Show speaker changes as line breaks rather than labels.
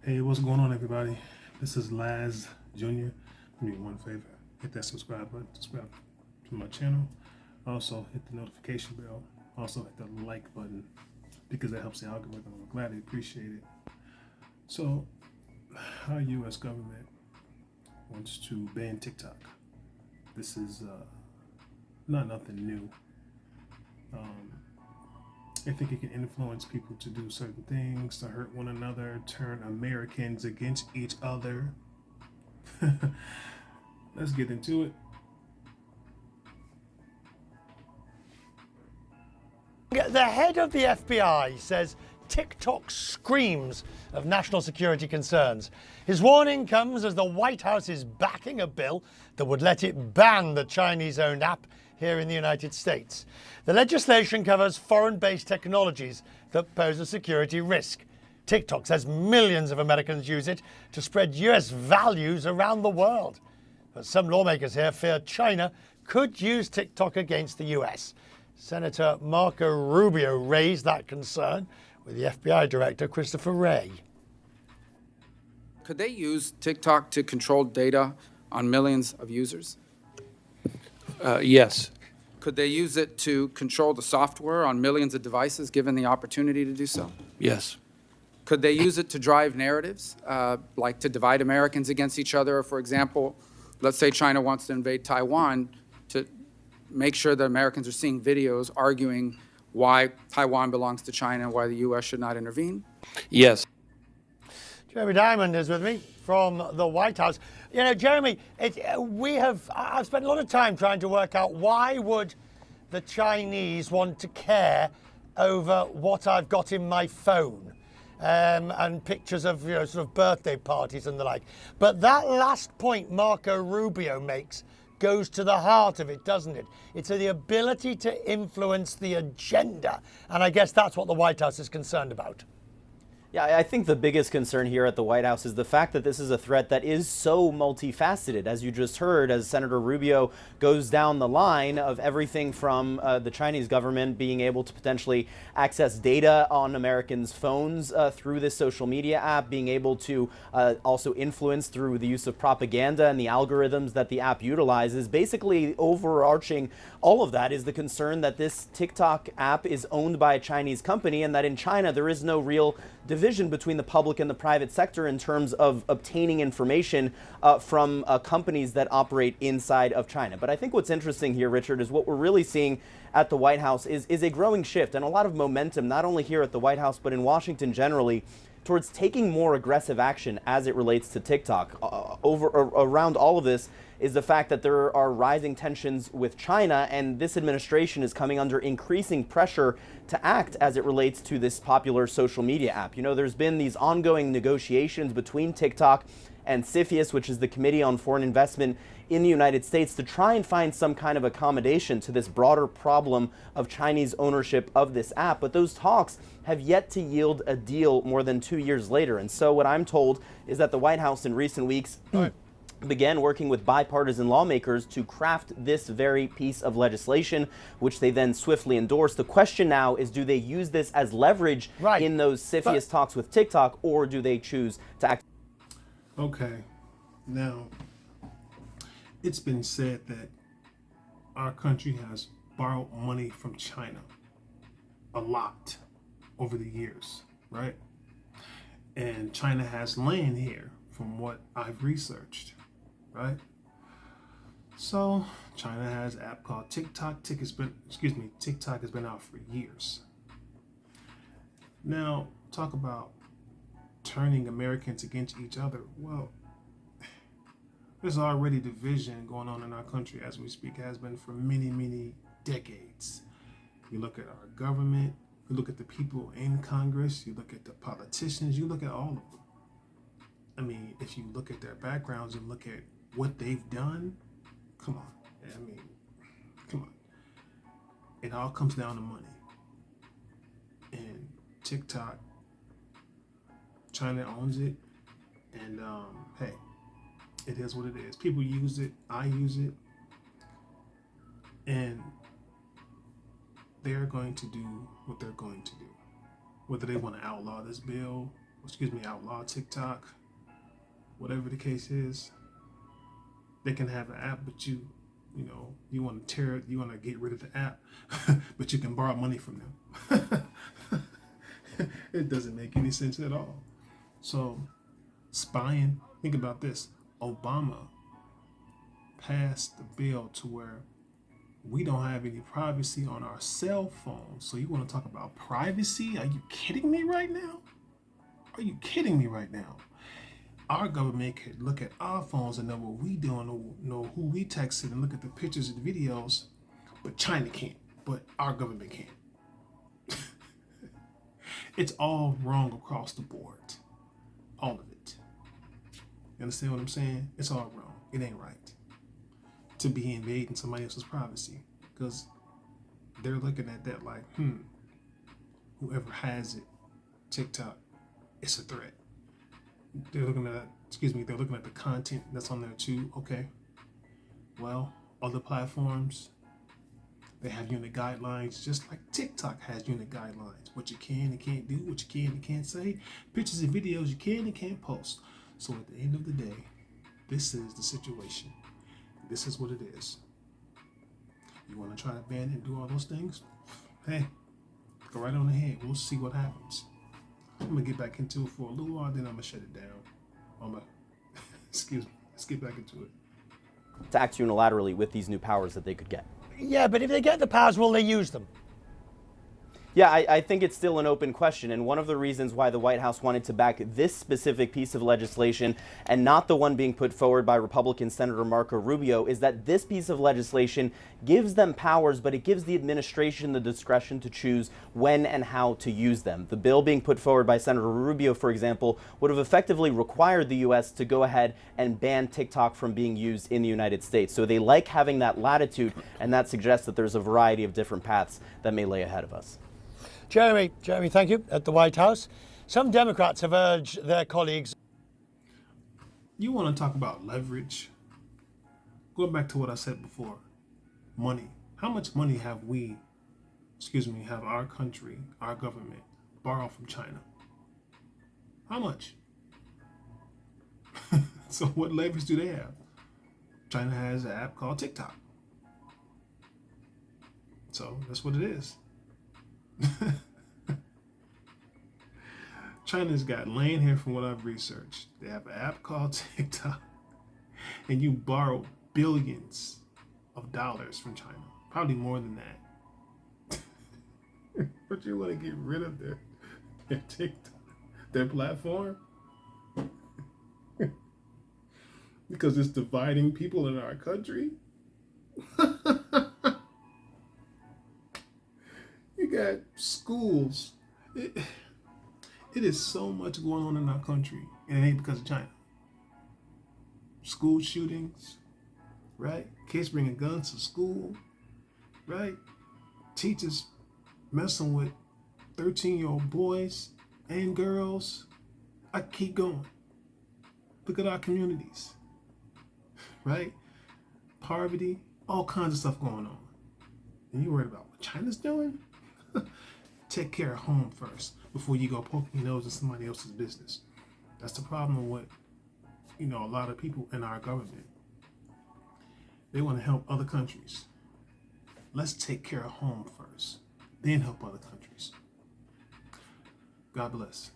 Hey, what's going on, everybody? This is Laz Jr. Do me one favor, hit that subscribe button, subscribe to my channel. Also, hit the notification bell. Also, hit the like button because that helps the algorithm. I'm gladly appreciate it. So, our U.S. government wants to ban TikTok. This is not nothing new. I think it can influence people to do certain things, to hurt one another, turn Americans against each other. Let's get into it.
The head of the FBI says TikTok screams of national security concerns. His warning comes as the White House is backing a bill that would let it ban the Chinese-owned app here in the United States. The legislation covers foreign-based technologies that pose a security risk. TikTok says millions of Americans use it to spread US values around the world. But some lawmakers here fear China could use TikTok against the US. Senator Marco Rubio raised that concern with the FBI Director Christopher Wray.
Could they use TikTok to control data on millions of users?
Yes.
Could they use it to control the software on millions of devices given the opportunity to do so?
Yes.
Could they use it to drive narratives, like to divide Americans against each other? For example, let's say China wants to invade Taiwan, to make sure that Americans are seeing videos arguing why Taiwan belongs to China and why the U.S. should not intervene?
Yes.
Jeremy Diamond is with me from the White House. You know, Jeremy, I've spent a lot of time trying to work out why would the Chinese want to care over what I've got in my phone and pictures of, sort of birthday parties and the like. But that last point Marco Rubio makes goes to the heart of it, doesn't it? It's the ability to influence the agenda. And I guess that's what the White House is concerned about.
Yeah, I think the biggest concern here at the White House is the fact that this is a threat that is so multifaceted. As you just heard, as Senator Rubio goes down the line of everything from the Chinese government being able to potentially access data on Americans' phones through this social media app, being able to also influence through the use of propaganda and the algorithms that the app utilizes. Basically, overarching all of that is the concern that this TikTok app is owned by a Chinese company and that in China there is no real division between the public and the private sector in terms of obtaining information from companies that operate inside of China. But I think what's interesting here, Richard, is what we're really seeing at the White House is a growing shift and a lot of momentum, not only here at the White House, but in Washington generally, towards taking more aggressive action as it relates to TikTok. Around all of this is the fact that there are rising tensions with China, and this administration is coming under increasing pressure to act as it relates to this popular social media app. You know, there's been these ongoing negotiations between TikTok and CFIUS, which is the Committee on Foreign Investment in the United States, to try and find some kind of accommodation to this broader problem of Chinese ownership of this app. But those talks have yet to yield a deal more than 2 years later. And so what I'm told is that the White House in recent weeks began working with bipartisan lawmakers to craft this very piece of legislation, which they then swiftly endorsed. The question now is, do they use this as leverage in those CFIUS talks with TikTok, or do they choose to act?
Okay, now it's been said that our country has borrowed money from China a lot over the years, right? And China has land here from what I've researched, right? So China has an app called TikTok. TikTok has been out for years. Now, talk about turning Americans against each other. Well, there's already division going on in our country as we speak, has been for many, many decades. You look at our government, you look at the people in Congress, you look at the politicians, you look at all of them. I mean, if you look at their backgrounds and look at what they've done, come on. I mean, come on. It all comes down to money. And TikTok, China owns it, and hey, it is what it is. People use it, I use it, and they're going to do what they're going to do. Whether they want to outlaw this bill outlaw TikTok, whatever the case is. They can have an app, but you want to tear it, you want to get rid of the app, but you can borrow money from them. It doesn't make any sense at all. So, spying, think about this. Obama passed the bill to where we don't have any privacy on our cell phones. So you want to talk about privacy? Are you kidding me right now? Are you kidding me right now? Our government could look at our phones and know what we do and know who we texted and look at the pictures and videos, but China can't, but our government can't. It's all wrong across the board. All of it. You understand what I'm saying? It's all wrong. It ain't right to be invading somebody else's privacy, because they're looking at that like, whoever has it, TikTok, it's a threat. They're looking at the content that's on there too. Okay. Well, other platforms, they have unit guidelines, just like TikTok has unit guidelines. What you can and can't do, what you can and can't say, pictures and videos you can and can't post. So at the end of the day, this is the situation. This is what it is. You want to try to ban it and do all those things? Hey, go right on ahead. We'll see what happens. I'm going to get back into it for a little while, then I'm going to shut it down. Excuse me. Let's get back into it.
To act unilaterally with these new powers that they could get.
Yeah, but if they get the powers, will they use them?
Yeah, I think it's still an open question, and one of the reasons why the White House wanted to back this specific piece of legislation and not the one being put forward by Republican Senator Marco Rubio is that this piece of legislation gives them powers, but it gives the administration the discretion to choose when and how to use them. The bill being put forward by Senator Rubio, for example, would have effectively required the U.S. to go ahead and ban TikTok from being used in the United States. So they like having that latitude, and that suggests that there's a variety of different paths that may lay ahead of us.
Jeremy, thank you. At the White House, some Democrats have urged their colleagues.
You want to talk about leverage? Going back to what I said before, money. How much money have our country, our government, borrowed from China? How much? So what leverage do they have? China has an app called TikTok. So that's what it is. China's got laying here from what I've researched. They have an app called TikTok, and you borrow billions of dollars from China, probably more than that. But you want to get rid of their TikTok, their platform, because it's dividing people in our country. You got schools. It is so much going on in our country, and it ain't because of China. School shootings, right? Kids bringing guns to school, right? Teachers messing with 13-year-old boys and girls. I keep going. Look at our communities, right? Poverty, all kinds of stuff going on. And you worried about what China's doing? Take care of home first before you go poking your nose in somebody else's business. That's the problem with, a lot of people in our government. They want to help other countries. Let's take care of home first, then help other countries. God bless.